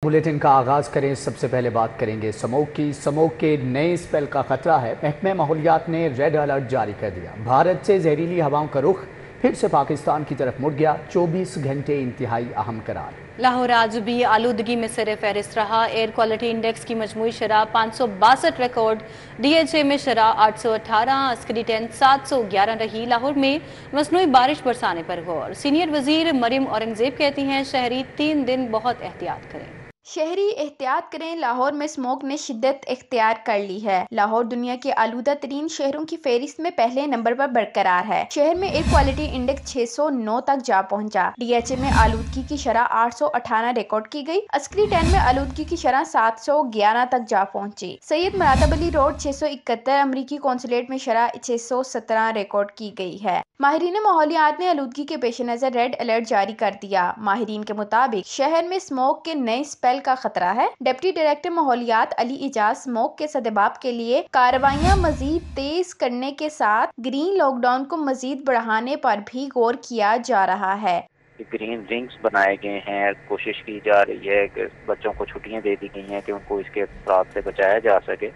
Bulletin का आगाज करें। सबसे पहले बात करेंगे स्मॉग की। स्मॉग के नए स्पेल का खतरा है। महकमे माहौलियात ने रेड अलर्ट जारी कर दिया। भारत से जहरीली हवाओं का रुख फिर से पाकिस्तान की तरफ मुड़ गया। 24 घंटे इंतहाई अहम करार। लाहौर आज भी आलूदगी में सर फहरिस्त रहा। एयर क्वालिटी इंडेक्स की मजमूई शरह 562 रिकॉर्ड, DHA में शरह 818, अस्करी 10 711 रही। लाहौर में मसनूई बारिश बरसाने पर गौर। सीनियर वजीर मरियम औरंगजेब कहती हैं शहरी 3 दिन बहुत एहतियात करें। शहरी एहतियात करें। लाहौर में स्मोग ने शिद्दत इख्तियार कर ली है। लाहौर दुनिया के आलूदा तरीन शहरों की फहरिस्त में पहले नंबर पर बरकरार है। शहर में एयर क्वालिटी इंडेक्स 609 तक जा पहुंचा। DHA में आलूदगी की शरह 818 रिकॉर्ड की गई। अस्करी 10 में आलूदगी की शरह 711 तक जा पहुंची। सैयद मरातब अली रोड 671, अमरीकी कौंसुलेट में शरह 617 रिकॉर्ड की गई है। माहिरीन माहौलियात ने आलूदगी के पेश नजर रेड अलर्ट जारी कर दिया। माहिरीन के मुताबिक शहर में स्मोग के नए स्पेल का खतरा है। डिप्टी डायरेक्टर माहौलियात अली इजाज स्मोग के सदेबाप के लिए कार्रवाइयां मजीद तेज करने के साथ ग्रीन लॉकडाउन को मजीद बढ़ाने पर भी गौर किया जा रहा है। ग्रीन रिंग्स बनाए गए हैं। कोशिश की जा रही है कि बच्चों को छुट्टियां दे दी गई हैं कि उनको इसके असरात से बचाया जा सके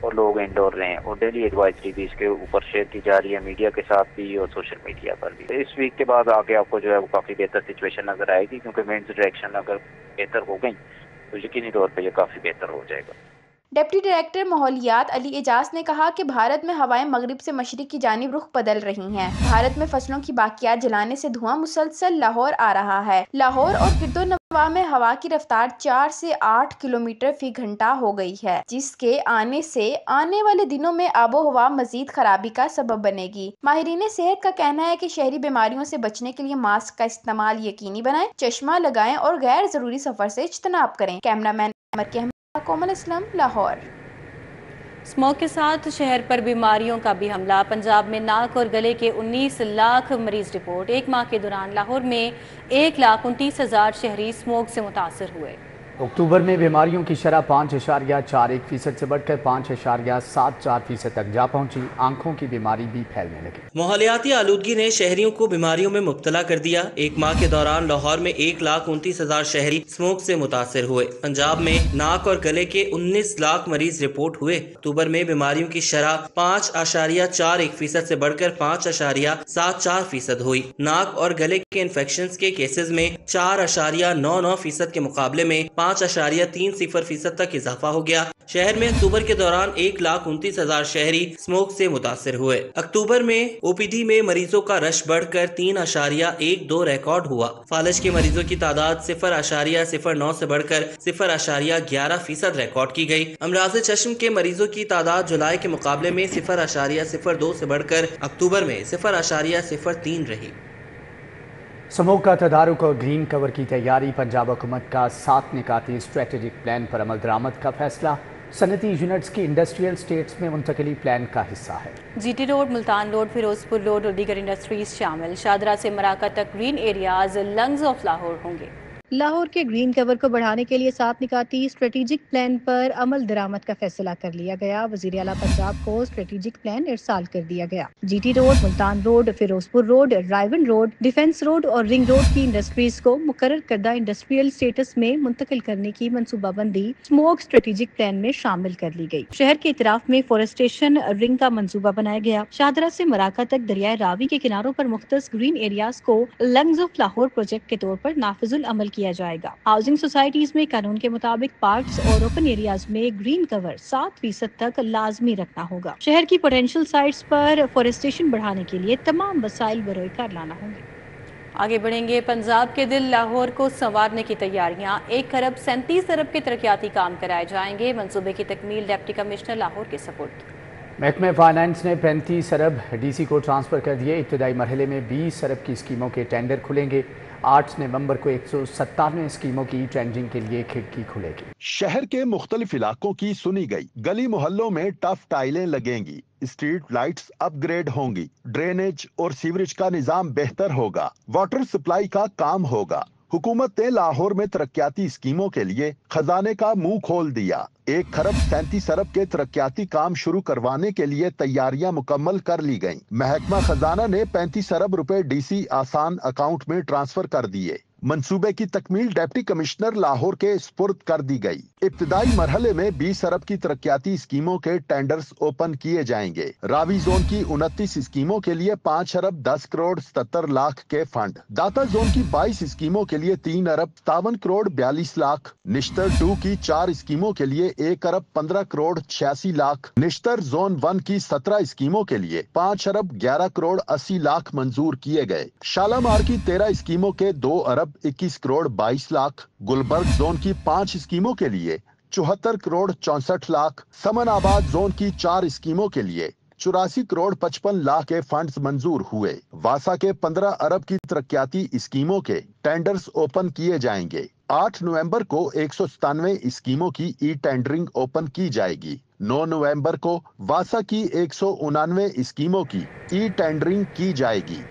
और लोग इंडोर रहें। और डेली एडवाइजरी भी इसके ऊपर शेयर की जा रही है, मीडिया के साथ भी और सोशल मीडिया पर भी। इस वीक के बाद आगे आपको जो है वो काफ़ी बेहतर सिचुएशन नजर आएगी, क्योंकि विंड्स डायरेक्शन अगर बेहतर हो गई तो यकीनी तौर पर यह काफ़ी बेहतर हो जाएगा। डिप्टी डायरेक्टर माहौलियात अली एजाज ने कहा कि भारत में हवाएं मगरिब से मशरिक की जानिब रुख बदल रही हैं। भारत में फसलों की बाकियात जलाने से धुआं मुसलसल लाहौर आ रहा है। लाहौर और गिरदो नवाह में हवा की रफ्तार 4 से 8 किलोमीटर फी घंटा हो गई है, जिसके आने से आने वाले दिनों में आबो हवा मजीद खराबी का सबब बनेगी। माहिरीन सेहत का कहना है कि शहरी बीमारियों से बचने के लिए मास्क का इस्तेमाल यकीनी बनाएं, चश्मा लगाएं और गैर जरूरी सफर से इज्तनाब करें। कैमरामैन कोमल इस्लाम, लाहौर। स्मोग के साथ शहर पर बीमारियों का भी हमला। पंजाब में नाक और गले के 19 लाख मरीज रिपोर्ट। एक माह के दौरान लाहौर में 1,29,000 शहरी स्मोग से मुतासर हुए। अक्टूबर में बीमारियों की शरह 5.41% से बढ़कर 5.74% तक जा पहुंची। आंखों की बीमारी भी फैलने लगी। माहौलियाती आलूदगी ने शहरियों को बीमारियों में मुब्तला कर दिया। एक माह के दौरान लाहौर में 1,29,000 शहरी स्मोक से मुतासर हुए। पंजाब में नाक और गले के 19 लाख मरीज रिपोर्ट हुए। अक्टूबर में बीमारियों की शरह 5.41% से बढ़कर 5.74% हुई। नाक और गले के इन्फेक्शन के केसेस में 4.99% के मुकाबले में 5.30% तक इजाफा हो गया। शहर में अक्टूबर के दौरान 1,29,000 शहरी स्मोक से मुतासर हुए। अक्टूबर में OPD में मरीजों का रश बढ़कर 3.12 रिकॉर्ड हुआ। फालिज के मरीजों की तादाद 0.09 से बढ़कर 0.11% रिकॉर्ड की गई। अमराज चश्म के मरीजों की तादाद जुलाई के मुकाबले में 0.02 से बढ़कर अक्टूबर में 0.03 रही। स्मोग का तदारुक और ग्रीन कवर की तैयारी। पंजाब हुकूमत का 7 निकाती स्ट्रेटेजिक प्लान पर अमल दरामद का फैसला सनती यूनिट्स की इंडस्ट्रियल स्टेट्स में मुंतकिली प्लान का हिस्सा है। GT road, Multan road, Firozpur road और दीगर इंडस्ट्रीज शामिल। शादरा से मराका तक green areas lungs of Lahore होंगे। लाहौर के ग्रीन कवर को बढ़ाने के लिए 7 निकाती स्ट्रेटेजिक प्लान पर अमल दरामद का फैसला कर लिया गया। वजीर आला पंजाब को स्ट्रेटेजिक प्लान इरसाल कर दिया गया। GT road, Multan road, Firozpur road, Raiwind road, defence road और रिंग रोड की इंडस्ट्रीज को मुकर्रर करदा इंडस्ट्रियल स्टेटस में मुंतकिल करने की मनसूबाबंदी स्मोग स्ट्रेटेजिक प्लान में शामिल कर ली गई। शहर के इतराफ में फॉरेस्टेशन रिंग का मंसूबा बनाया गया। शादरा से मराका तक दरियाए रावी के किनारों पर मुख्तस ग्रीन एरियाज को लंग्स ऑफ लाहौर प्रोजेक्ट के तौर पर नाफिजुल अमल किया जाएगा। हाउसिंग सोसाइटीज में कानून के मुताबिक पार्क्स और ओपन एरियाज में ग्रीन कवर 7% तक लाजमी रखना होगा। शहर की पोटेंशियल साइट्स पर फॉरेस्टेशन बढ़ाने के लिए तमाम वसाइल बरोए कार लाना होंगे। आगे बढ़ेंगे। पंजाब के दिल लाहौर को संवारने की तैयारियां। 1,37 अरब के तरक्याती काम कराए जाएंगे। मंसूबे की तकमील डिप्टी कमिश्नर लाहौर के सपुर्द। महकमे फाइनेंस ने 35 अरब DC को ट्रांसफर कर दिए। इब्तदाई मरहले में 20 अरब की स्कीमों के टेंडर खुलेंगे। 8 नवंबर को 197 स्कीमों की टेंडरिंग के लिए खिड़की खुलेगी। शहर के मुख्तलिफ इलाकों की सुनी गई। गली मोहल्लों में टफ टाइलें लगेंगी। स्ट्रीट लाइट्स अपग्रेड होंगी। ड्रेनेज और सीवरेज का निजाम बेहतर होगा। वाटर सप्लाई का काम होगा। हुकूमत ने लाहौर में तरक्याती स्कीमों के लिए खजाने का मुंह खोल दिया। 1,37 अरब के तरक्याती काम शुरू करवाने के लिए तैयारियां मुकम्मल कर ली गईं। महकमा खजाना ने 35 अरब रुपए DC आसान अकाउंट में ट्रांसफर कर दिए। मंसूबे की तकमील डिप्टी कमिश्नर लाहौर के स्पुर्द कर दी गई। इब्तिदाई मरहले में 20 अरब की तरक्याती स्कीमों के टेंडर्स ओपन किए जाएंगे। रावी जोन की 29 स्कीमों के लिए 5 अरब 10 करोड़ 77 लाख के फंड, दाता जोन की 22 स्कीमों के लिए 3 अरब 57 करोड़ 42 लाख, निश्तर 2 की 4 स्कीमों के लिए 1 अरब 15 करोड़ 86 लाख, निश्तर जोन 1 की 17 स्कीमों के लिए 5 अरब 11 करोड़ 80 लाख मंजूर किए गए। शालामार की 13 स्कीमों के 2 अरब 21 करोड़ 22 लाख, गुलबर्ग जोन की 5 स्कीमों के लिए 74 करोड़ 64 लाख, समनाबाद जोन की 4 स्कीमों के लिए 84 करोड़ 55 लाख के फंड्स मंजूर हुए। वासा के 15 अरब की तरक्याती स्कीमों के टेंडर्स ओपन किए जाएंगे। 8 नवंबर को 197 स्कीमों की ई टेंडरिंग ओपन की जाएगी। 9 नवंबर को वासा की 199 स्कीमों की ई टेंडरिंग की जाएगी।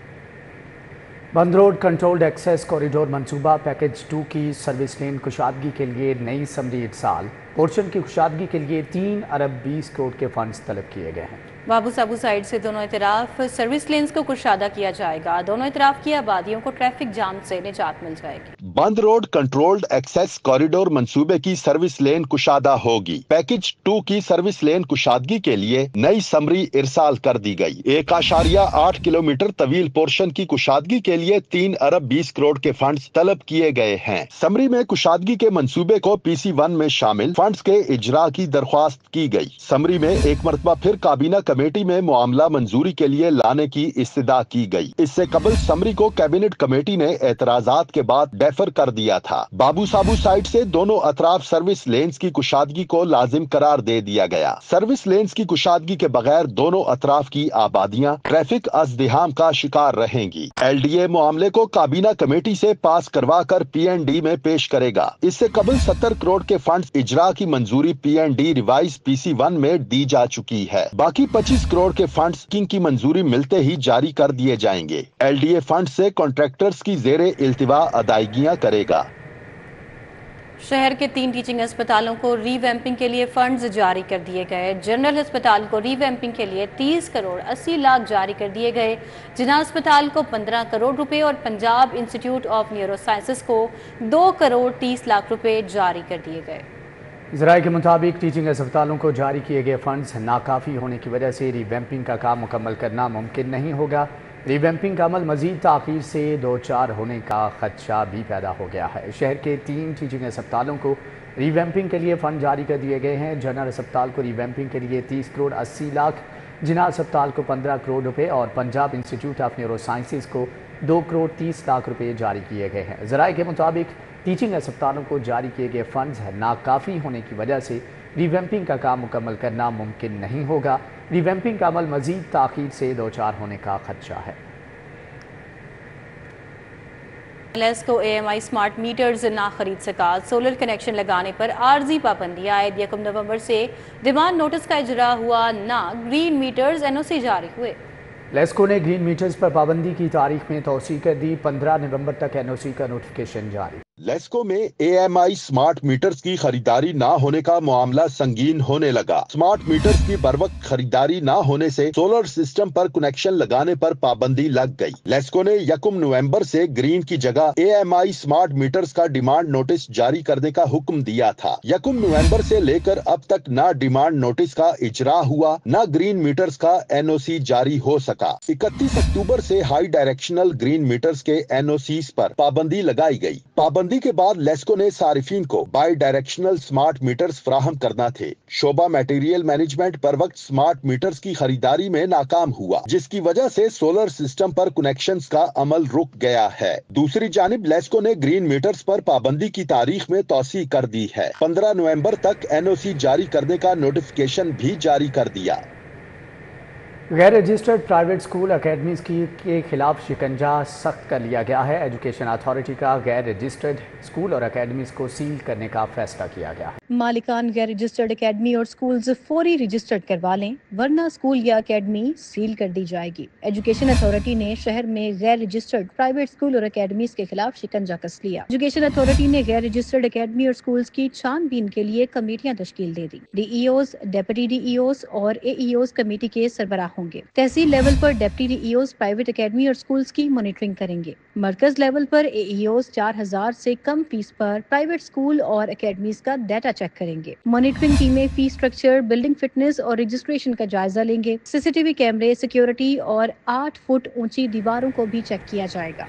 बंद रोड कंट्रोल्ड एक्सेस कॉरिडोर मंसूबा पैकेज 2 की सर्विस लेन कुशादगी के लिए नई समरी इरसाल, पोर्शन की कुशादगी के लिए 3 अरब 20 करोड़ के फंड्स तलब किए गए हैं। बाबू साबू साइड से दोनों इतराफ सर्विस लेन्स को कुशादा किया जाएगा। दोनों इतराफ की आबादियों को ट्रैफिक जाम से निजात मिल जाएगी। बंद रोड कंट्रोल्ड एक्सेस कॉरिडोर मंसूबे की सर्विस लेन कुशादा होगी। पैकेज 2 की सर्विस लेन कुशादगी के लिए नई समरी इरसाल कर दी गई। 1.8 किलोमीटर तवील पोर्शन की कुशादगी के लिए 3 अरब 20 करोड़ के फंड्स तलब किए गए हैं। समरी में कुशादगी के मंसूबे को PC1 में शामिल फंड्स के इजरा की दरख्वास्त की गई। समरी में एक मरतबा फिर काबीना कमेटी में मामला मंजूरी के लिए लाने की इस्तदा की गई। इससे कबल समरी को कैबिनेट कमेटी ने एतराजात के बाद डेफर कर दिया था। बाबू साबू साइड से दोनों अतराफ सर्विस लेन्स की कुशादगी को लाजिम करार दे दिया गया। सर्विस लेन्स की कुशादगी के बगैर दोनों अतराफ की आबादियां ट्रैफिक अज़दिहाम का शिकार रहेंगी। LDA मामले को काबीना कमेटी से पास करवा कर PND में पेश करेगा। इससे कबल 70 करोड़ के फंड इजरा की मंजूरी PND रिवाइज PC1 में दी जा चुकी है। बाकी 25 करोड़ के फंड्स की मंजूरी मिलते ही जारी कर दिए जाएंगे। LDA फंड से कॉन्ट्रैक्टर्स की ज़ेरे इल्तिवा अदायगियां करेगा। शहर के 3 टीचिंग अस्पतालों को रीवैम्पिंग के लिए फंड्स जारी कर दिए गए। जनरल अस्पताल को रीवैम्पिंग के लिए 30 करोड़ 80 लाख जारी कर दिए गए। जिना अस्पताल को 15 करोड़ रुपए और Punjab institute of neuro sciences को 2 करोड़ 30 लाख रुपए जारी कर दिए गए। ज़राए के मुताबिक टीचिंग अस्पतालों को जारी किए गए फंड्स नाकाफ़ी होने की वजह से रीवैम्पिंग का काम मुकम्मल करना मुमकिन नहीं होगा। रीवैम्पिंग का अमल मज़ीद ताख़ीर से 2-4 होने का खदशा भी पैदा हो गया है। शहर के 3 टीचिंग अस्पतालों को रीवैम्पिंग के लिए फ़ंड जारी कर दिए गए हैं। जनरल अस्पताल को रीवैम्पिंग के लिए 30 करोड़ 80 लाख, जिना अस्पताल को 15 करोड़ रुपए और Punjab institute of neuro sciences को 2 करोड़ 30 लाख रुपए जारी किए गए हैं। ज़राए के मुताबिक टीचिंग अस्पतालों को जारी किए गए फंड्स नाकाफ़ी होने की वजह से रीवैम्पिंग का काम मुकम्मल करना मुमकिन नहीं होगा। रीवैम्पिंग का अमल मज़ीद ताख़ीर से 2-4 होने का खदशा है। लेस्को AMI स्मार्ट मीटर्स ना खरीद सका। सोलर कनेक्शन लगाने पर आर्जी पाबंदी आयद 1 नवंबर से डिमांड नोटिस का इजरा हुआ ना ग्रीन मीटर्स NOC जारी हुए। लेस्को ने ग्रीन मीटर्स पर पाबंदी की तारीख में तौसीह कर दी। 15 नवंबर तक NOC का नोटिफिकेशन जारी। लेस्को में AMI स्मार्ट मीटर्स की खरीदारी ना होने का मामला संगीन होने लगा। स्मार्ट मीटर्स की बरवक्त खरीदारी ना होने से सोलर सिस्टम पर कनेक्शन लगाने पर पाबंदी लग गई। लेस्को ने 1 नवंबर से ग्रीन की जगह AMI स्मार्ट मीटर्स का डिमांड नोटिस जारी करने का हुक्म दिया था। 1 नवंबर से लेकर अब तक ना डिमांड नोटिस का इजरा हुआ, ना ग्रीन मीटर्स का NOC जारी हो सका। 31 अक्टूबर से हाई डायरेक्शनल ग्रीन मीटर्स के NOCs पर पाबंदी लगाई गई। पाबंदी के बाद लेस्को ने सारिफीन को बाई डायरेक्शनल स्मार्ट मीटर्स फराहम करना थे। शोबा मटेरियल मैनेजमेंट पर वक्त स्मार्ट मीटर्स की खरीदारी में नाकाम हुआ, जिसकी वजह से सोलर सिस्टम पर कनेक्शंस का अमल रुक गया है। दूसरी जानिब लेस्को ने ग्रीन मीटर्स पर पाबंदी की तारीख में तौसीह कर दी है। 15 नवंबर तक NOC जारी करने का नोटिफिकेशन भी जारी कर दिया। गैर रजिस्टर्ड प्राइवेट स्कूल अकेडमीज़ के खिलाफ शिकंजा सख्त कर लिया गया है। एजुकेशन अथॉरिटी का गैर रजिस्टर्ड स्कूल और अकेडमीज़ को सील करने का फैसला किया गया है। मालिकान गैर रजिस्टर्ड एकेडमी और स्कूल्स फौरी रजिस्टर्ड करवा लें, वरना स्कूल या एकेडमी सील कर दी जाएगी। एजुकेशन अथॉरिटी ने शहर में गैर रजिस्टर्ड प्राइवेट स्कूल और एकेडमीज के खिलाफ शिकंजा कस लिया। एजुकेशन अथॉरिटी ने गैर रजिस्टर्ड एकेडमी और स्कूल्स की छानबीन के लिए कमेटियां तश्कील दे दी। DEOs, डेप्यूटी DEOs और AEOs कमेटी के सरबराह होंगे। तहसील लेवल पर डेप्यूटी DEOs प्राइवेट एकेडमी और स्कूल्स की मॉनिटरिंग करेंगे। मरकज लेवल पर AEOs 4000 से कम फीस पर प्राइवेट स्कूल और एकेडमीज का डाटा चेक करेंगे। मॉनिटरिंग टीमें फीस स्ट्रक्चर, बिल्डिंग फिटनेस और रजिस्ट्रेशन का जायजा लेंगे। CCTV कैमरे, सिक्योरिटी और 8 फुट ऊंची दीवारों को भी चेक किया जाएगा।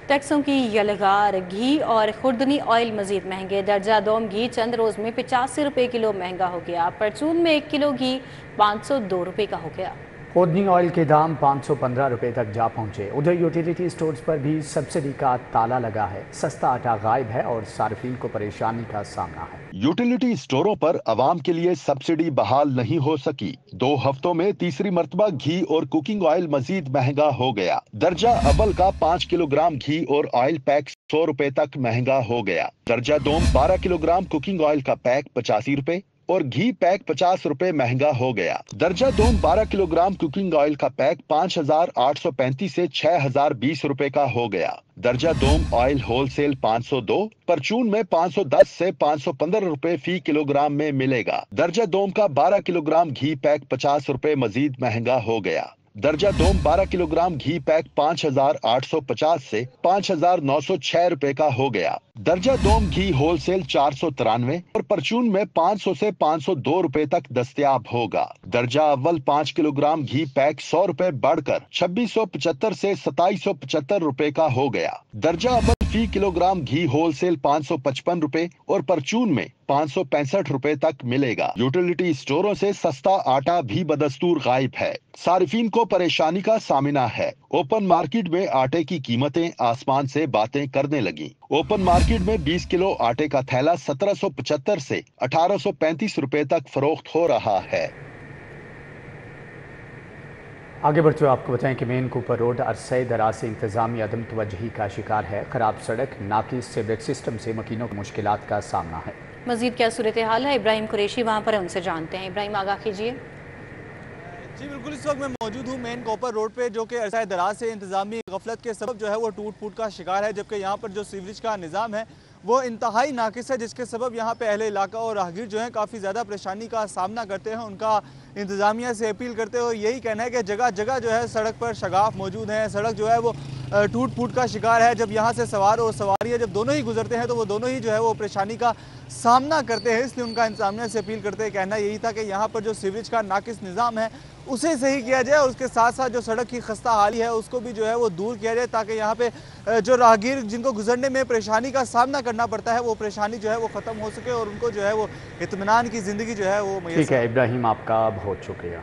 टैक्सों की यलगार, घी और खुर्दनी ऑयल मजीद महंगे। दर्जा दोम घी चंद रोज में 85 रुपए किलो महंगा हो गया। परचून में 1 किलो घी 502 रुपए का हो गया। खुर्दनी ऑयल के दाम 515 रुपए तक जा पहुंचे। उधर यूटिलिटी स्टोर्स पर भी सब्सिडी का ताला लगा है। सस्ता आटा गायब है और सार्फिन को परेशानी का सामना है। यूटिलिटी स्टोरों पर आवाम के लिए सब्सिडी बहाल नहीं हो सकी। 2 हफ्तों में तीसरी मर्तबा घी और कुकिंग ऑयल मजीद महंगा हो गया। दर्जा अव्वल का 5 किलोग्राम घी और ऑयल पैक 100 रुपए तक महंगा हो गया। दर्जा दोम 12 किलोग्राम कुकिंग ऑयल का पैक 85 रुपए और घी पैक 50 रुपए महंगा हो गया। दर्जा दोम 12 किलोग्राम कुकिंग ऑयल का पैक 5835 से 6020 रुपए का हो गया। दर्जा दोम ऑयल होलसेल 502, परचून में 510 से 515 रुपए फी किलोग्राम में मिलेगा। दर्जा दोम का 12 किलोग्राम घी पैक 50 रुपए मजीद महंगा हो गया। दर्जा दोम 12 किलोग्राम घी पैक 5850 से 5906 रुपए का हो गया। दर्जा दोम घी होलसेल 493 और परचून में 500 से 502 रुपए तक दस्तयाब होगा। दर्जा अव्वल 5 किलोग्राम घी पैक 100 रुपए बढ़कर 2675 से 2775 रुपए का हो गया। दर्जा अव्वल फी किलोग्राम घी होलसेल 555 रुपए और परचून में 565 रुपए तक मिलेगा। यूटिलिटी स्टोरों से सस्ता आटा भी बदस्तूर गायब है। सार्फिन को परेशानी का सामना है। ओपन मार्केट में आटे की कीमतें आसमान से बातें करने लगी। ओपन मार्केट में 20 किलो आटे का थैला 1775 से 1835 रुपए तक फरोख्त हो रहा है। आगे बढ़ते हुए आपको बताएं कि मेन कूपर रोड अरसे दराज से इंतजामी अदम तवज्जुही का शिकार है। खराब सड़क, नाकिस सीवरेज सिस्टम से मकीनों को मुश्किलात का सामना है। मजीद क्या सूरत हाल है, इब्राहिम कुरैशी वहाँ पर है, उनसे जानते हैं। इब्राहिम, आगाह कीजिए। जी बिल्कुल, इस वक्त मैं मौजूद हूँ मेन कॉपर रोड पे, जो कि अरसा दराज से इंतजामी गफलत के सबब जो है वो टूट फूट का शिकार है। जबकि यहाँ पर जो सीवरेज का निज़ाम है वो इंतहाई नाकिस है, जिसके सबब यहाँ पे अहले इलाका और राहगीर जो हैं काफ़ी ज़्यादा परेशानी का सामना करते हैं। उनका इंतज़ामिया से अपील करते हुए यही कहना है कि जगह जगह जो है सड़क पर शगाफ मौजूद हैं। सड़क जो है वो टूट फूट का शिकार है। जब यहाँ से सवार और सवारी जब दोनों ही गुजरते हैं तो वो दोनों ही जो है वो परेशानी का सामना करते हैं। इसलिए उनका इंतजामिया से अपील करते हैं कहना यही था कि यहाँ पर जो सीवरेज का नाकिस निज़ाम है उसे सही किया जाए और उसके साथ साथ जो सड़क की खस्ता हाली है उसको भी जो है वो दूर किया जाए, ताकि यहाँ पे जो राहगीर जिनको गुजरने में परेशानी का सामना करना पड़ता है वो परेशानी जो है वो ख़त्म हो सके और उनको जो है वो इत्मीनान की ज़िंदगी जो है वो। ठीक है इब्राहिम, आपका बहुत शुक्रिया।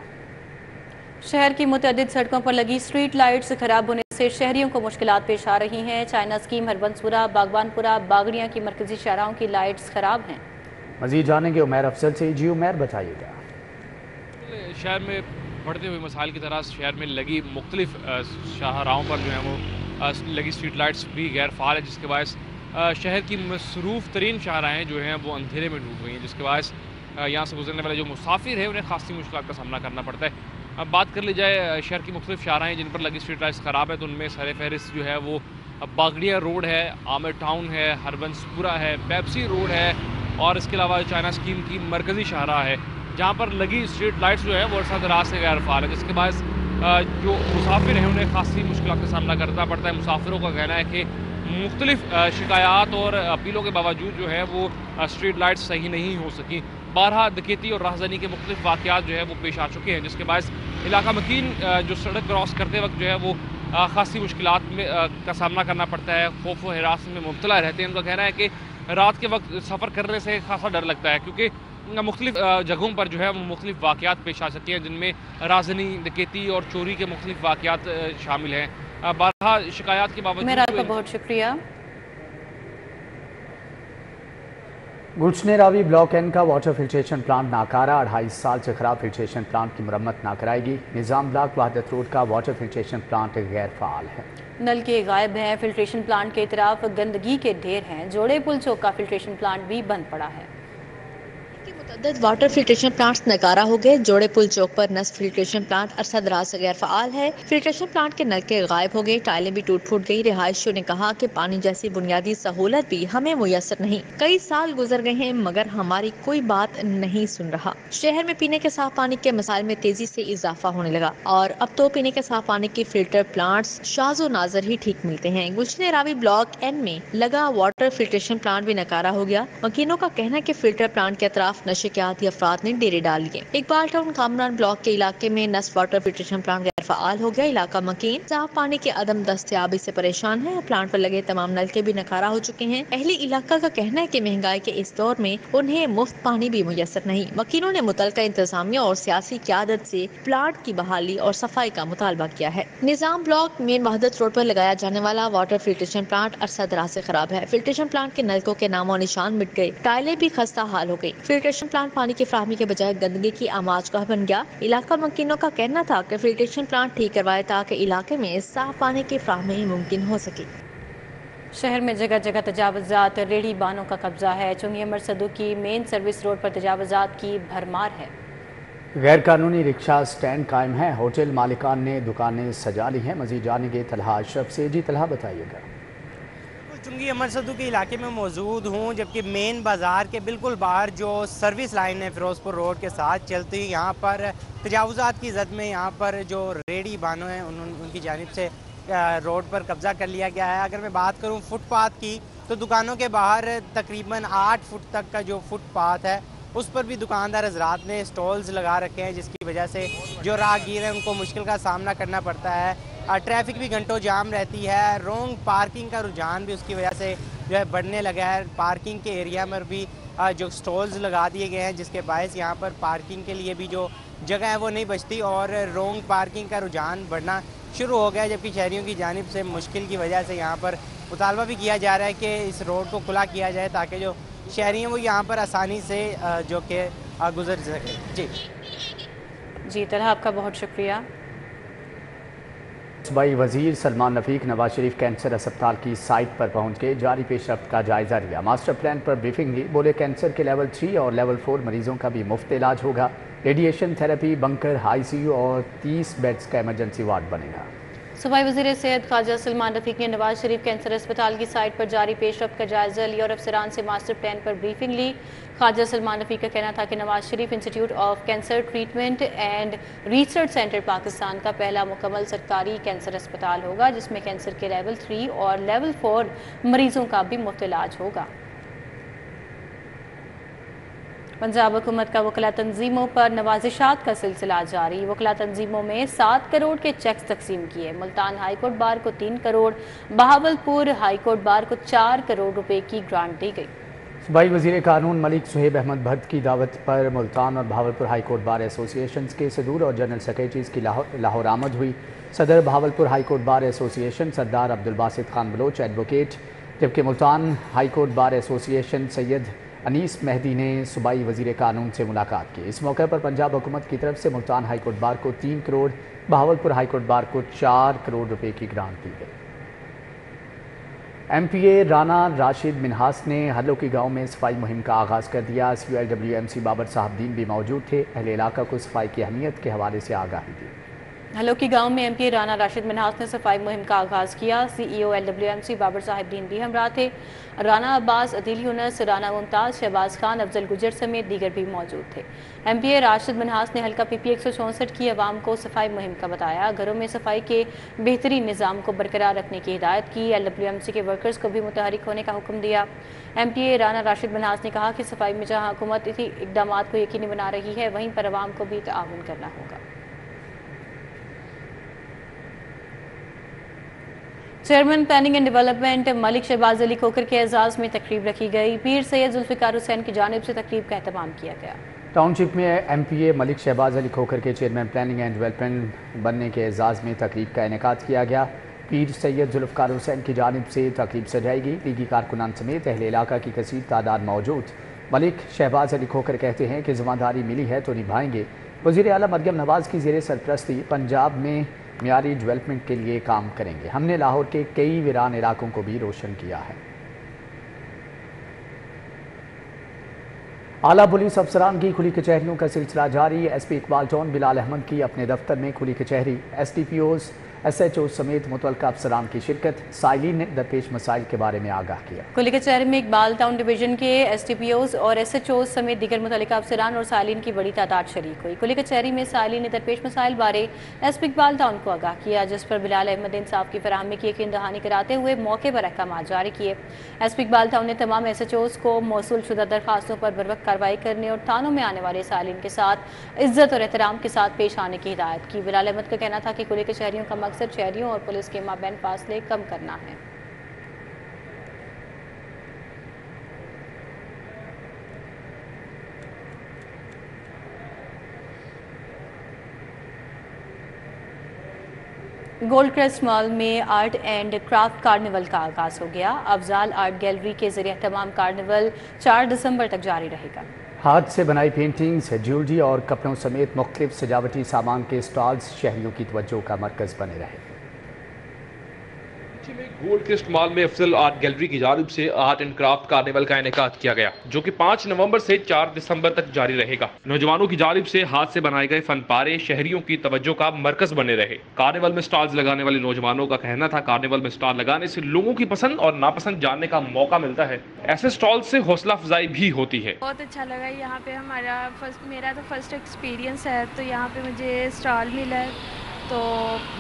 शहर की मुतअद्दिद सड़कों पर लगी स्ट्रीट लाइट्स खराब होने से शहरियों को मुश्किलात पेश आ रही हैं। चाइना स्कीम, हरबंसपुरा, बागवानपुरा, बागड़ियाँ की मरकजी शाहराहों की लाइट्स खराब हैं। मजीद जानेंगे उमैर अफजल से। जी उमैर, बताइएगा। शहर में बढ़ते हुए मसाइल की तरह शहर में लगी मुख्तलिफ शाहराहों पर जो है वो लगी स्ट्रीट लाइट्स भी गैर फाल है, जिसके बायस शहर की मसरूफ़ तरीन शाहराहें जो हैं वो अंधेरे में डूब गई हैं, जिसके बायस यहाँ से गुजरने वाले जो मुसाफिर हैं उन्हें खासी मुश्किलात का सामना करना पड़ता है। अब बात कर ली जाए शहर की मुख्तलिफ शाहराहें जिन पर लगी स्ट्रीट लाइट्स ख़राब है, तो उनमें सर फहरिस्त जो है वो बागड़िया रोड है, आमिर टाउन है, हरबंसपुरा है, पेप्सी रोड है और इसके अलावा चाइना स्कीम की मरकज़ी शाहराह है, जहाँ पर लगी स्ट्रीट लाइट्स जो है वो अरसा दराज से गैर फाल है, जिसके बाद जो मुसाफिर हैं उन्हें खासी मुश्किलात का सामना करना पड़ता है। मुसाफिरों का कहना है कि मुख्तलिफ शिकायत और अपीलों के बावजूद जो है वो स्ट्रीट लाइट्स सही नहीं हो सकी। बारहा डकैती और राहज़नी के मुख्तलिफ वाक़यात जो है वो पेश आ चुके हैं, जिसके बायस इलाका मकीन जो सड़क क्रॉस करते वक्त जो है वो खासी मुश्किलात में का सामना करना पड़ता है, खौफ व हिरासत में मुब्तला रहते हैं। उनका कहना है कि रात के वक्त सफ़र करने से खासा डर लगता है, क्योंकि मुख्तलिफ जगहों पर जो है वो मुख्तलिफ वाक़यात पेश आ सकती हैं, जिनमें राज़नी, डकैती और चोरी के मुख्तलिफ वाक़यात शामिल हैं। बारहा शिकायत के बावजूद मेरा आपका बहुत शुक्रिया। गुलशन रावी ब्लॉक एन का वाटर फिल्ट्रेशन प्लांट नाकारा, 2.5 साल से खराब फिल्ट्रेशन प्लांट की मरम्मत ना कराएगी। निज़ाम ब्लॉक वहादत रोड का वाटर फिल्ट्रेशन प्लांट गैर फाल है। नल के गायब हैं, फिल्ट्रेशन प्लांट के तरफ गंदगी के ढेर हैं। जोड़े पुल चौक का फिल्ट्रेशन प्लांट भी बंद पड़ा है। मुतअद्दिद वाटर फिल्ट्रेशन प्लांट्स नकारा हो गए। जोड़े पुल चौक पर नस्ब फिल्ट्रेशन प्लांट अरसा दराज से गैर फाल है। फिल्ट्रेशन प्लांट के नलके गायब हो गए, टाइलें भी टूट फूट गई। रिहायशियों ने कहा कि पानी जैसी बुनियादी सहूलत भी हमें मुयसर नहीं। कई साल गुजर गए हैं मगर हमारी कोई बात नहीं सुन रहा। शहर में पीने के साफ पानी के मसाइल में तेजी से इजाफा होने लगा और अब तो पीने के साफ पानी की फिल्टर प्लांट्स शाज़ो नाजर ही ठीक मिलते हैं। गुलशन रावी ब्लॉक एन में लगा वाटर फिल्ट्रेशन प्लांट भी नकारा हो गया। मकीनों का कहना है कि फिल्टर प्लांट के अतराफ नशे के आदी अफराद ने डेरे डाल लिए। इकबाल टाउन कामरान ब्लॉक के इलाके में नस्ब वाटर फिल्ट्रेशन प्लांट गैर फाल हो गया। इलाका मकीन साफ पानी के अदम दस्तयाबी से परेशान है। प्लांट पर लगे तमाम नलके भी नकारा हो चुके हैं। अहली इलाका का कहना है कि महंगाई के इस दौर में उन्हें मुफ्त पानी भी मुयसर नहीं। मकीनों ने मुतलका इंतजामिया और सियासी क़यादत से प्लांट की बहाली और सफाई का मुतालबा किया है। निजाम ब्लॉक मेन वहदत रोड पर लगाया जाने वाला वाटर फिल्ट्रेशन प्लांट अरसा दराज से खराब है। फिल्ट्रेशन प्लांट के नलकों के नामो निशान मिट गए, टाइलें भी खस्ता हाल हो गई। फिल्ट्रेशन प्लांट पानी की फराहमी के बजाय गंदगी की आमाजगाह बन गया। इलाका मकीनों का कहना था कि फिल्ट्रेशन प्लांट ठीक करवाए ताकि इलाके में साफ पानी की फराहमी मुमकिन हो सके। शहर में जगह जगह तजावुजात, रेहड़ी बानों का कब्जा है। चुंगी अमर सदू की मेन सर्विस रोड पर तजावुजात की भरमार है। गैर कानूनी रिक्शा स्टैंड कायम है। होटल मालिकान ने दुकानें सजा ली हैं। मजीद जानेंगे तलहा अशरफ से। जी तलहा, बताइएगा। चुंगी अमर सदू के इलाके में मौजूद हूँ, जबकि मेन बाज़ार के बिल्कुल बाहर जो सर्विस लाइन है फिरोजपुर रोड के साथ चलती है, यहाँ पर तजावुजात की जद में यहाँ पर जो रेहड़ी बानो हैं उनकी जानिब से रोड पर कब्ज़ा कर लिया गया है। अगर मैं बात करूँ फुटपाथ की, तो दुकानों के बाहर तकरीबन 8 फुट तक का जो फुटपाथ है उस पर भी दुकानदार हजरात ने स्टॉल्स लगा रखे हैं, जिसकी वजह से जो राहगीर हैं उनको मुश्किल का सामना करना पड़ता है। ट्रैफिक भी घंटों जाम रहती है। रॉन्ग पार्किंग का रुझान भी उसकी वजह से जो है बढ़ने लगा है। पार्किंग के एरिया में भी जो स्टॉल्स लगा दिए गए हैं, जिसके बायस यहाँ पर पार्किंग के लिए भी जो जगह है वो नहीं बचती और रॉन्ग पार्किंग का रुझान बढ़ना शुरू हो गया। जबकि शहरियों की जानिब से मुश्किल की वजह से यहाँ पर मुतालबा भी किया जा रहा है कि इस रोड को खुला किया जाए ताकि जो शहरी हैं वो यहाँ पर आसानी से जो कि गुजर सकें। जी तलहा, आपका बहुत शुक्रिया। सूबाई वजीर सलमान रफीक नवाज शरीफ कैंसर अस्पताल की साइट पर पहुंच के जारी पेशरफ्त का जायजा लिया। मास्टर प्लान पर ब्रीफिंग ली। बोले कैंसर के लेवल 3 और लेवल 4 मरीजों का भी मुफ्त इलाज होगा। रेडिएशन थेरेपी, बंकर, ICU और 30 बेड्स का इमरजेंसी वार्ड बनेगा। सूबाई वज़ीर सेहत ख्वाजा सलमान रफीक ने नवाज शरीफ कैंसर अस्पताल की साइट पर जारी पेशरफ्त का जायजा लिया और अफसरान से मास्टर प्लान पर ब्रीफिंग ली। ख्वाजा सलमान रफीक का कहना था कि Nawaz Sharif institute of cancer treatment and research centre Pakistan का पहला मुकम्मल सरकारी कैंसर अस्पताल होगा, जिसमें कैंसर के लेवल 3 और लेवल 4 मरीजों का भी मुफ्त इलाज होगा। पंजाब हुकूमत का वकला तंजीमों पर नवाजिशात का सिलसिला जारी। वकला तंजीमों में 7 करोड़ के चेक्स तकसीम किए। मुल्तान हाईकोर्ट बार को 3 करोड़, बहावलपुर हाईकोर्ट बार को 4 करोड़ रुपए की ग्रांट दी गई। सूबाई वज़ीर कानून मलिक सुहेब अहमद भट्ट की दावत पर मुल्तान और बहावलपुर हाईकोर्ट बार एसोसिएशन के सदूर और जनरल सेक्रेटरीज की लाहौर आमद हुई। सदर Bahawalpur high court bar association Sardar Abdul Basit Khan Baloch advocate, जबकि Multan high court bar association Syed Anees Mehdi ने सूबाई वज़ीर कानून से मुलाकात की। इस मौके पर पंजाब हुकूमत की तरफ से मुल्तान हाईकोर्ट बार को 3 करोड़, बहावलपुर हाईकोर्ट बार को 4 करोड़ रुपए की ग्रांट दी गई। MPA राना राशिद मिन्हास ने हल्लोकी गांव में सफाई मुहिम का आगाज़ कर दिया। CULWMC बाबर साहब दीन भी मौजूद थे। अहले इलाका को सफाई की अहमियत के हवाले से आगाही दी। हल्लोकी गांव में MPA राना राशिद मिन्हास ने सफाई मुहिम का आगाज़ किया। CEO LWMC बाबर साहब दीन भी हमरा थे। राना अब्बास, अदील यूनस, राना मुमताज़, शहबाज खान, अफजल गुजर समेत दीगर भी मौजूद थे। MPA राशिद मिन्हास ने हल्का PP 164 की आवाम को सफाई मुहिम का बताया। घरों में सफाई के बेहतरीन निज़ाम को बरकरार रखने की हिदायत की। LWMC के वर्कर्स को भी मुतहरिक होने का हुक्म दिया। MPA राना राशिद मिन्हास ने कहा कि सफाई में जहाँ हुकूमत इसी इक़दाम को यकीनी बना रही है, वहीं पर आवाम को भी ताउन करना होगा। Chairman planning and development Malik Shahbaz Ali Khokhar के एजाज़ में तकरीब रखी गई। पीर सैयद जुल्फ़िकार हुसैन की जानिब से तकरीब का एहतमाम किया गया। टाउनशिप में MPA मलिक शहबाज अली खोखर के चेयरमैन प्लानिंग एंड डेवलपमेंट बनने के एजाज़ में तकरीब का इनेकाद किया गया। पीर सैयद जुल्फ़िकार हुसैन की जानिब से तकरीब सजाएगी। लीगी कारकुनान समेत अहले इलाका की कसीर तादाद मौजूद। मलिक शहबाज अली खोखर कहते हैं कि ज़िम्मेदारी मिली है तो निभाएंगे। वज़ीर आला मरियम नवाज़ की ज़ेरे सरपरस्ती पंजाब में मियारी डेवलपमेंट के लिए काम करेंगे। हमने लाहौर के कई वीरान इलाकों को भी रोशन किया है। आला पुलिस अफसरान की खुली कचहरियों का सिलसिला जारी। एसपी इकबाल जॉन बिलाल अहमद की अपने दफ्तर में खुली कचहरी, एसडीपीओज SHO समेत मुतल्लिका अफसरान की शिरकत। साइलिन ने दरपेश मसाइल के बारे में आगाह किया। खुली कचहरी में इकबाल टाउन डिवीजन के SDPOs और SHO समेत दीगर मुतल्लिका अफसरान और साइलिन की बड़ी तादाद शरीक हुई। खुली कचहरी में साइलिन ने दरपेश मसाइल बारे एसपी इकबाल टाउन को आगाह किया, जिस पर बिलाल अहमद ने इंसाफ की फराहमी की यकीन दहानी कराते हुए मौके पर अहकामात जारी किए। एसपी इकबाल टाउन ने तमाम SHOs को मौसूल शुदा दरखास्तों पर बर वक्त कार्रवाई करने और थानों में आने वाले साइलिन के साथ इज्जत और एहतराम के साथ पेश आने की हिदायत की। बिलाल अहमद का कहना था कि खुली कचहरियों का मकसद शहरियों और पुलिस के माबैन फासले कम करना है। गोल्ड क्रेस्ट मॉल में आर्ट एंड क्राफ्ट कार्निवल का आगाज हो गया। अफजाल आर्ट गैलरी के जरिए तमाम कार्निवल 4 दिसंबर तक जारी रहेगा। हाथ से बनाई पेंटिंग्स, ज्वेलरी और कपड़ों समेत मुख्तलिफ सजावटी सामान के स्टॉल्स शहरियों की तवज्जो का मरकज बने रहे। गोल्ड क्रेस्ट मॉल में अफजल आर्ट गैलरी की जानिब से आर्ट एंड क्राफ्ट कार्निवल का इनेकाद किया गया, जो कि 5 नवंबर से 4 दिसंबर तक जारी रहेगा। नौजवानों की जानिब से हाथ से बनाए गए फन पारे शहरियों की तवज्जो का मरकज बने रहे। कार्निवल में स्टॉल्स लगाने वाले नौजवानों का कहना था, कार्निवल में स्टॉल लगाने से लोगों की पसंद और नापसंद जानने का मौका मिलता है। ऐसे स्टॉल से हौसला अफजाई भी होती है। बहुत अच्छा लगा यहाँ पे, मेरा तो फर्स्ट एक्सपीरियंस है, तो यहाँ पे मुझे स्टॉल मिला है, तो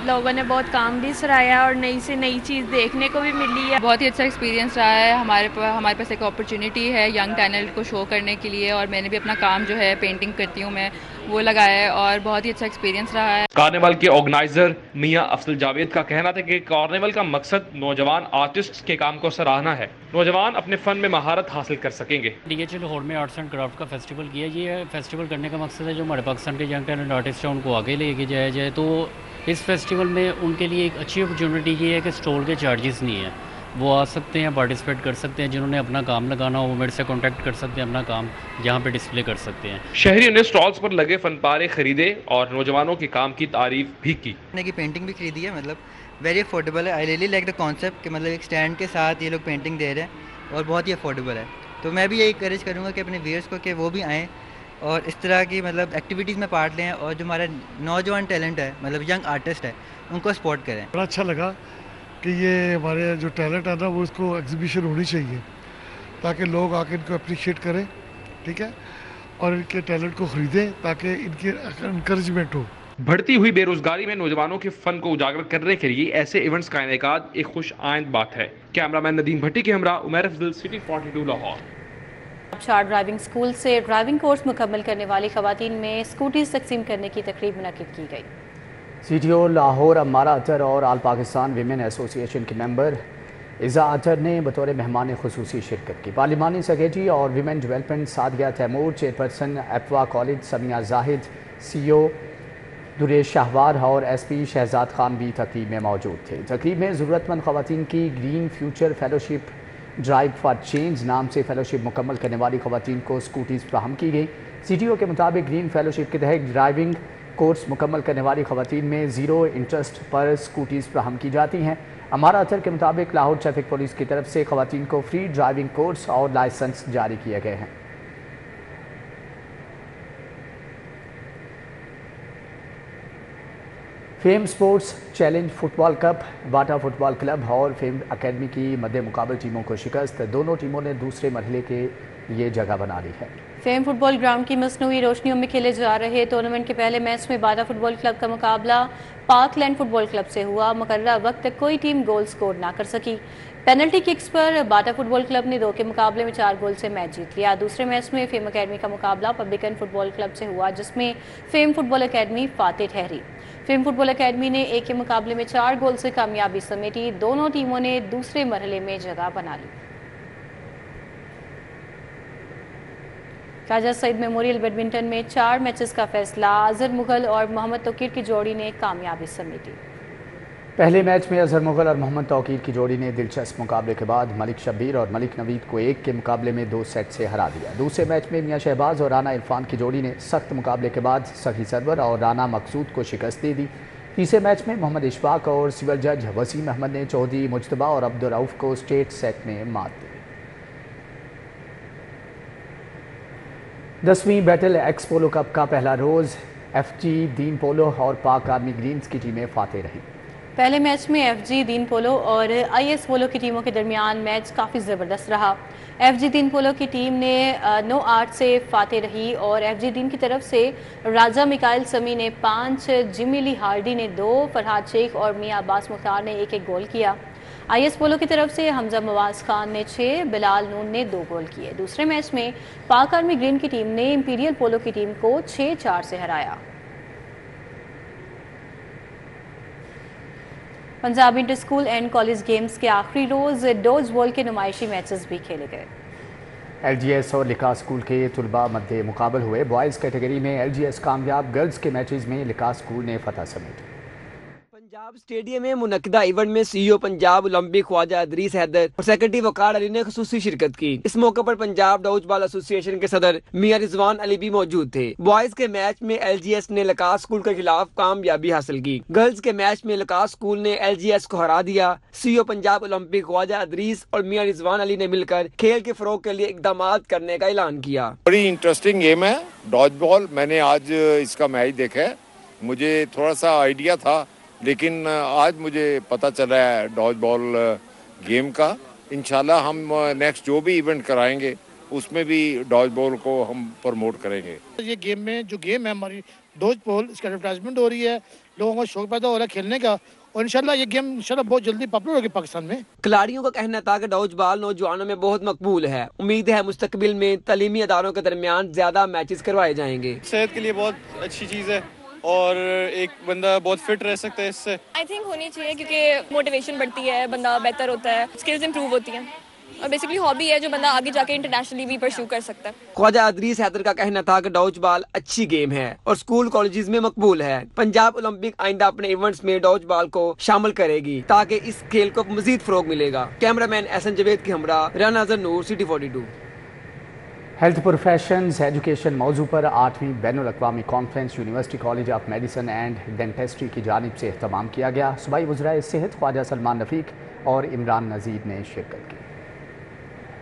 लोगों ने बहुत काम भी सराहा और नई से नई चीज़ देखने को भी मिली है। बहुत ही अच्छा एक्सपीरियंस रहा है। हमारे पास एक अपॉर्चुनिटी है यंग टैलेंट को शो करने के लिए, और मैंने भी अपना काम जो है पेंटिंग करती हूँ मैं, वो लगाया है और बहुत ही अच्छा एक्सपीरियंस रहा है। कार्निवल के ऑर्गेनाइजर मियां अफजल जावेद का कहना था कि कार्निवल का मकसद नौजवान आर्टिस्ट के काम को सराहना है। नौजवान अपने फन में महारत हासिल कर सकेंगे। DHA लाहौर में आर्ट्स एंड क्राफ्ट का फेस्टिवल किया। ये फेस्टिवल करने का मकसद है जो हमारे पाकिस्तान के यंग टैलेंट आर्टिस्ट हैं उनको आगे लेके जाया जाए। तो इस फेस्टिवल में उनके लिए एक अच्छी अपॉर्चुनिटी ये है कि स्टॉल के चार्जेस नहीं है, वो आ सकते हैं, पार्टिसिपेट कर सकते हैं। जिन्होंने अपना काम लगाना हो वो मेरे से कांटेक्ट कर सकते हैं, अपना काम यहाँ पे डिस्प्ले कर सकते हैं। शहरियों ने स्टॉल्स पर लगे फनपारे खरीदे और नौजवानों के काम की तारीफ भी की। की पेंटिंग भी खरीदी है, मतलब वेरी अफोर्डेबल है। I really like the concept कि मतलब एक स्टैंड के साथ ये लोग पेंटिंग दे रहे हैं और बहुत ही अफोर्डेबल है। तो मैं भी ये इंकरेज करूँगा कि अपने व्यूअर्स को कि वो भी आएँ और इस तरह की मतलब एक्टिविटीज़ में पार्ट लें, और जो हमारा नौजवान टैलेंट है, मतलब यंग आर्टिस्ट है, उनको सपोर्ट करें। बड़ा अच्छा लगा कि ये हमारे जो टैलेंट है ना वो इसको एग्जीबिशन होनी चाहिए ताकि लोग आके इनको अप्रिशिएट करें, ठीक है, और इनके टैलेंट को ख़रीदें ताकि इनकी इनकरेजमेंट हो। बढ़ती हुई बेरोजगारी में नौजवानों के फन को उजागर करने के लिए ऐसे इवेंट्स का इनेकाद एक खुश आइंद बात है। कैमरामैन नदीम भट्टी के हमरा Umar Afzal, city 42 Lahore. 4 driving school से ड्राइविंग कोर्स मुकम्मल करने वाली खवातीन में स्कूटीज तकसीम करने की तकरीब मुनक्किद की गई। CTO लाहौर अम्मारा अतर और आल पाकिस्तान विमेन एसोसिएशन के मेंबर इज़ा अतर ने बतौर मेहमान खुसूसी शिरकत की। पार्लिमानी सेक्रेटरी और women development Sadia Taimur, chairperson एफवा कॉलेज समिया जाहिद, CEO दुरेश शाहवार और SP शहजाद खान भी तकरीब में मौजूद थे। तकरीब में ज़रूरतमंद खवातीन की green future fellowship drive for change नाम से फेलोशिप मुकम्मल करने वाली खवातीन को स्कूटीज़ फ्राहम की गई। CTO के मुताबिक ग्रीन फेलोशिप के तहत ड्राइविंग कोर्स मुकम्मल करने वाली खवातीन में 0 इंटरेस्ट पर स्कूटीज़ फ्राहम की जाती हैं। अमारा अतर के मुताबिक लाहौर ट्रैफिक पुलिस की तरफ से खवातीन को फ्री ड्राइविंग कोर्स और लाइसेंस जारी किए गए हैं। Fame sports challenge football cup, Bata football club और फेम अकेडमी की मद्दे मुकाबल टीमों को शिकस्त। दोनों टीमों ने दूसरे मरहले के लिए जगह बना ली है। फेम फुटबॉल ग्राउंड की मसनूई रोशनियों में खेले जा रहे टूर्नामेंट के पहले मैच में बाटा फुटबॉल क्लब का मुकाबला पार्कलैंड फुटबॉल क्लब से हुआ। मुकर्ररा वक्त तक कोई टीम गोल स्कोर ना कर सकी। पेनल्टी किक्स पर बाटा फुटबॉल क्लब ने 2 के मुकाबले में 4 गोल से मैच जीत लिया। दूसरे मैच में फेम अकेडमी का मुकाबला पब्लिकन फुटबॉल क्लब से हुआ, जिसमें फेम फुटबॉल अकेडमी फातेह ठहरी। फेम फुटबॉल अकेडमी ने 1 के मुकाबले में 4 गोल से कामयाबी समेटी। दोनों टीमों ने दूसरे मरहले में जगह बना ली। ख्वाजा सईद मेमोरियल बैडमिंटन में 4 मैचेस का फैसला, अजहर मुगल और मोहम्मद तौकीर की जोड़ी ने कामयाबी समेटी। पहले मैच में अजहर मुगल और मोहम्मद तौकीर की जोड़ी ने दिलचस्प मुकाबले के बाद मलिक शब्बीर और मलिक नवीद को 1 के मुकाबले में 2 सेट से हरा दिया। दूसरे मैच में मियां शहबाज और राना इरफान की जोड़ी ने सख्त मुकाबले के बाद सखी सरवर और राना मकसूद को शिकस्त दे दी। तीसरे मैच में मोहम्मद इशफाक और सिविल जज वसीम अहमद ने चौधरी मुजतबा और अब्दुल रऊफ को स्ट्रेट सेट में मात दी। 10वीं बैटल एक्स पोलो कप का पहला रोज़ FG दीन पोलो और पाक आर्मी ग्रीन्स की टीमें फातेह रहीं। पहले मैच में FG दीन पोलो और IS पोलो की टीमों के दरमियान मैच काफ़ी ज़बरदस्त रहा। FG दीन पोलो की टीम ने 9-8 से फातेह रही और FG दीन की तरफ से राजा मिकाइल समी ने 5, जिमी ली हार्डी ने 2, फरहाद शेख और मियां अब्बास मुख्तार ने 1-1 गोल किया। IS पोलो की तरफ से हमजा मवाज खान ने 6, बिलाल नून ने 2 गोल किए। दूसरे मैच में पाक आर्मी ग्रीन की टीम ने इंपीरियल पोलो की टीम को 6-4 से हराया। Punjab inter school and college games के आखिरी रोज़ डॉज बॉल के नुमाइशी मैचेस भी खेले गए। LGS और लिका स्कूल के तुलबा मध्य मुकाबल हुए। बॉयज़ कैटेगरी में LGS कामयाब, गर्ल्स के मैचेस में लिका स्कूल ने फतह समेटी। पंजाब स्टेडियम में मुनक्किदा इवेंट में CEO पंजाब ओलंपिक ख्वाजा अदरीस हैदर और सेक्रेटरी वकार अली ने खुसूसी शिरकत की। इस मौके पर पंजाब डॉज बॉल एसोसिएशन के सदर मियां रिजवान अली भी मौजूद थे। बॉयज के मैच में LGS ने लकास स्कूल के खिलाफ कामयाबी हासिल की। गर्ल्स के मैच में लकास स्कूल ने LGS को हरा दिया। CEO पंजाब ओलंपिक ख्वाजा अदरीस और मियां रिजवान अली ने मिलकर खेल के फरोग के लिए इकदाम करने का ऐलान किया। बड़ी इंटरेस्टिंग गेम है डॉज बॉल। मैंने आज इसका मैच देखा है, मुझे थोड़ा सा आइडिया था लेकिन आज मुझे पता चला है डॉज बॉल गेम का। इंशाल्लाह हम नेक्स्ट जो भी इवेंट कराएंगे उसमें भी डॉज बॉल को हम प्रमोट करेंगे। ये गेम में जो गेम है हमारी डॉज बॉल, इसका एडवर्टाइजमेंट हो रही है, लोगों को शौक पैदा हो रहा है खेलने का और इंशाल्लाह ये गेम इंशाल्लाह बहुत जल्दी पॉपुलर होगी पाकिस्तान में। खिलाड़ियों का कहना था कि डॉज बॉल नौजवानों में बहुत मकबूल है। उम्मीद है मुस्तकबिल में तालीमी अदारों के दरमियान ज्यादा मैचेस करवाए जाएंगे। सेहत के लिए बहुत अच्छी चीज़ है और एक बंदा बहुत फिट रह सकता है इससे। आई थिंक होनी चाहिए क्योंकि मोटिवेशन बढ़ती है, बंदा बेहतर होता है, स्किल्स इंप्रूव होती हैं और बेसिकली हॉबी है जो बंदा आगे जाके इंटरनेशनली भी परस्यू कर सकता है। ख्वाजा अदरीस हैदर का कहना था कि डॉज बॉल अच्छी गेम है और स्कूल कॉलेजेस में मकबूल है। पंजाब ओलंपिक आइंदा अपने इवेंट्स में डॉज बॉल को शामिल करेगी ताकि इस खेल को मजीद फरोग मिलेगा। कैमरामैन एहसन जवेद की Hamra Rana Noor, city 42। Health professions education मौजू पर 8वीं बैनुल अक़वामी conference university college of medicine and dentistry की जानिब से एहतमाम किया गया। सूबाई वज़राए सेहत ख्वाजा सलमान रफ़ीक और इमरान नज़ीर ने शिरकत की।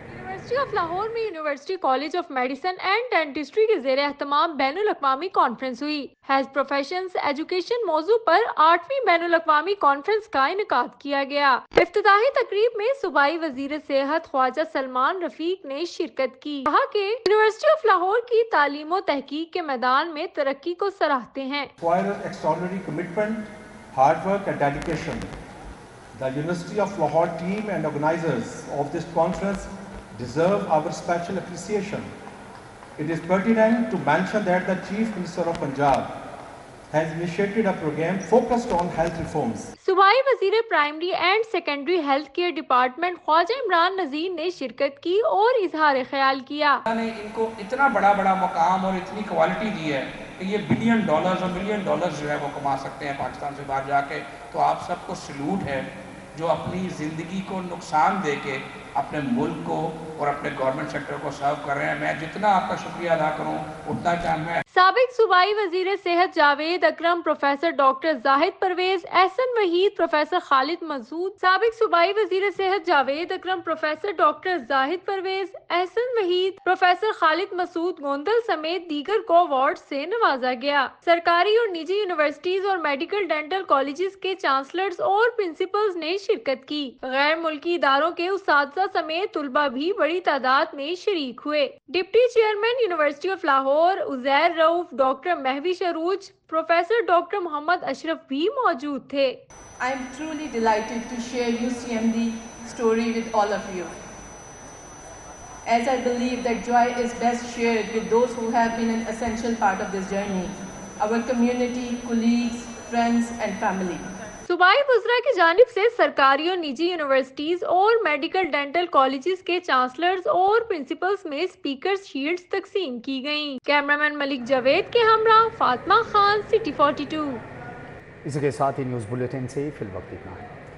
यूनिवर्सिटी ऑफ लाहौर में university college of medicine and dentistry के ज़ेरे एहतमाम बैनुल अक़वामी कॉन्फ्रेंस हुई। हेल्थ प्रोफेशंस एजुकेशन मौजू पर 8वीं बैनुल अक़वामी कॉन्फ्रेंस का इनेकाद किया गया। इफ्तिताही तकरीब में सूबाई वज़ीर सेहत ख्वाजा सलमान रफ़ीक ने शिरकत की। कहा कि यूनिवर्सिटी ऑफ लाहौर की तालीम और तहकीक के मैदान में तरक्की को सराहते हैं। The University of Lahore team and organizers of this conference deserve our special appreciation. It is pertinent to mention that the Chief Minister of Punjab has initiated a program focused on health reforms. सूबाई वजीर primary and secondary health care department Khawaja Imran Nazir ने शिरकत की और इजहार ख्याल किया। ने इनको इतना बड़ा मकाम और इतनी क्वालिटी दी है कि ये $1 बिलियन और $1 मिलियन जो है वो कमा सकते हैं पाकिस्तान से बाहर जाके। तो आप सबको सैल्यूट है जो अपनी ज़िंदगी को नुकसान दे के अपने मुल्क को और अपने गवर्नमेंट सेक्टर को सर्व कर रहे हैं। मैं जितना आपका शुक्रिया अदा करूं उतना क्या मैं। साबिक सूबाई वजीर सेहत Javed Akram, professor doctor Zahid Pervez, Ahsan Waheed, professor Khalid Masood. साबिक सूबाई वजीर सेहत Javed Akram, professor doctor Zahid Pervez, Ahsan Waheed, professor Khalid Masood Gondal समेत दीगर को अवार्ड से नवाजा गया। सरकारी और निजी यूनिवर्सिटीज और मेडिकल डेंटल कॉलेजेस के चांसलर्स और प्रिंसिपल्स ने शिरकत की। गैर मुल्की इदारों के उस्ताद समेत तुलबा भी बड़ी तादाद में शरीक हुए। Deputy chairman university of Lahore Uzair Rauf, doctor Mahvish Arooj, professor doctor Mohammad Ashraf भी मौजूद थे। I am truly delighted to share UCMD story with all of you, as I believe that joy is best shared with those who have been an essential part of this journey, our community, colleagues, friends and family. सूबाई वज़रा की जानिब से सरकारी और निजी universities और medical dental colleges के chancellors और प्रिंसिपल्स में स्पीकर शील्ड्स तकसीम की गयी। कैमरामैन मलिक जावेद के हमरा फातिमा खान, सिटी 42। इसी के साथ ही न्यूज़ बुलेटिन से फिल वक्त इतना है।